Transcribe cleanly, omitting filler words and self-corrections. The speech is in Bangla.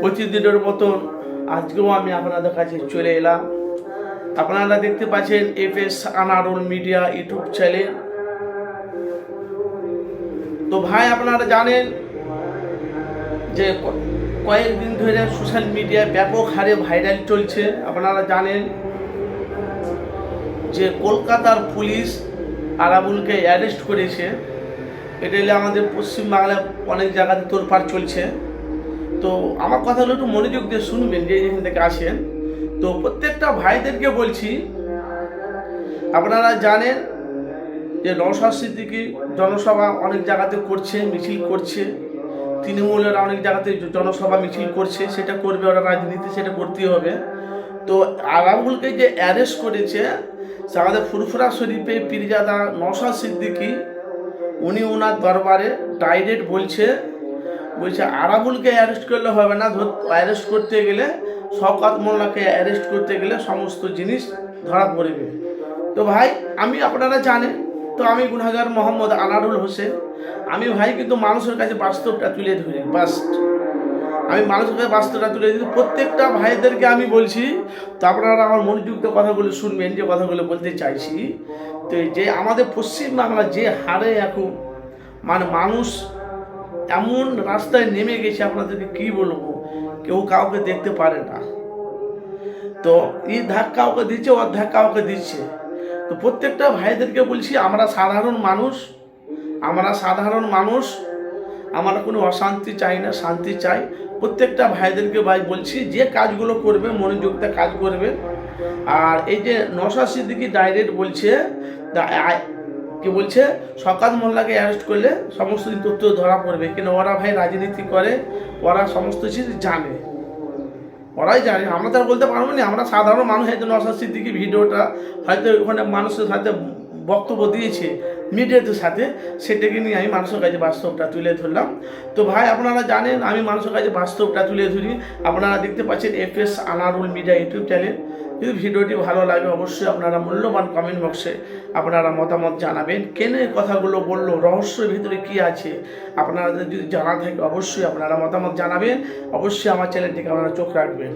প্রতিদিনের মতন আজকেও আমি আপনাদের কাছে চলে এলাম। আপনারা দেখতে পাচ্ছেন FS Anarul media YouTube channel. তো ভাই আপনারা জানেন যে কয়েকদিন ধরে সোশ্যাল মিডিয়ায় ব্যাপক হারে ভাইরাল চলছে। আপনারা জানেন যে কলকাতার পুলিশ আরাবুলকে অ্যারেস্ট করেছে। এটা হলে আমাদের পশ্চিমবাংলায় অনেক জায়গাতে তোড়পাড় চলছে। তো আমার কথাগুলো একটু মনোযোগ দিয়ে শুনবেন যে যেখান থেকে আসেন। তো প্রত্যেকটা ভাইদেরকে বলছি, আপনারা জানেন যে নওশাদ সিদ্দিকী জনসভা অনেক জায়গাতে করছে, মিছিল করছে। তৃণমূলের অনেক জায়গাতে জনসভা মিছিল করছে, সেটা করবে ওরা, রাজনীতি সেটা করতেই হবে। তো আরাবুলকে যে অ্যারেস্ট করেছে, আমাদের ফুরফুরা শরীফে পীরজাদা নওশাদ সিদ্দিকী উনি ওনার দরবারে ডাইরেক্ট বলছে আরাবুলকে অ্যারেস্ট করলে হবে না, অ্যারেস্ট করতে গেলে শওকত মোল্লাকে অ্যারেস্ট করতে গেলে সমস্ত জিনিস ধরা পড়বে। তো ভাই আমি আপনারা জানেন তো আমি গুনাহগার মোহাম্মদ আনারুল হোসেন। আমি ভাই কিন্তু মানুষের কাছে বাস্তবটা তুলে ধরি, আমি মানুষের কাছে বাস্তবটা তুলে ধরি। প্রত্যেকটা ভাইদেরকে আমি বলছি, তো আপনারা আমার মনোযুক্ত কথাগুলো শুনবেন যে কথাগুলো বলতে চাইছি। তো যে আমাদের পশ্চিমবাংলা যে হারে এখন মানুষ এমন রাস্তায় নেমে গেছে, আপনাদেরকে কি বলবো, কেউ কাউকে দেখতে পারে না। তো এই ধাক কাউকে দিচ্ছে, ওর ধাক কাউকে দিচ্ছে। তো প্রত্যেকটা ভাইদেরকে বলছি, আমরা সাধারণ মানুষ, আমরা কোনো অশান্তি চাই না, শান্তি চাই। প্রত্যেকটা ভাইদেরকে ভাই বলছি, যে কাজগুলো করবে মনোযোগটা কাজ করবে। আর এই যে নওশাদ সিদ্দিকী ডাইরেক্ট বলছে কি বলছে, শওকত মোল্লাকে অ্যারেস্ট করলে সমস্ত তথ্য ধরা পড়বে। কিন্তু ওরা ভাই রাজনীতি করে, ওরা সমস্ত কিছু জানে, ওরাই জানে। আমরা তারা বলতে পারবো না, আমরা সাধারণ মানুষ। হয়তো নওশাদ সিদ্দিকী ভিডিওটা হয়তো ওখানে মানুষের সাথে বক্তব্য দিয়েছে মিডিয়াদের সাথে, সেটাকে নিয়ে আমি মানুষের কাছে বাস্তবটা তুলে ধরলাম। তো ভাই আপনারা জানেন আমি মানুষের কাছে বাস্তবটা তুলে ধরি। আপনারা দেখতে পাচ্ছেন FS Anarul media YouTube channel. যদি ভিডিওটি ভালো লাগে অবশ্যই আপনারা মূল্যবান কমেন্ট বক্সে আপনারা মতামত জানাবেন। কেন এই কথাগুলো বললো, রহস্যের ভিতরে কি আছে, আপনাদের যদি জানা থাকে অবশ্যই আপনারা মতামত জানাবেন। অবশ্যই আমার চ্যানেলটিকে আপনারা চোখ রাখবেন।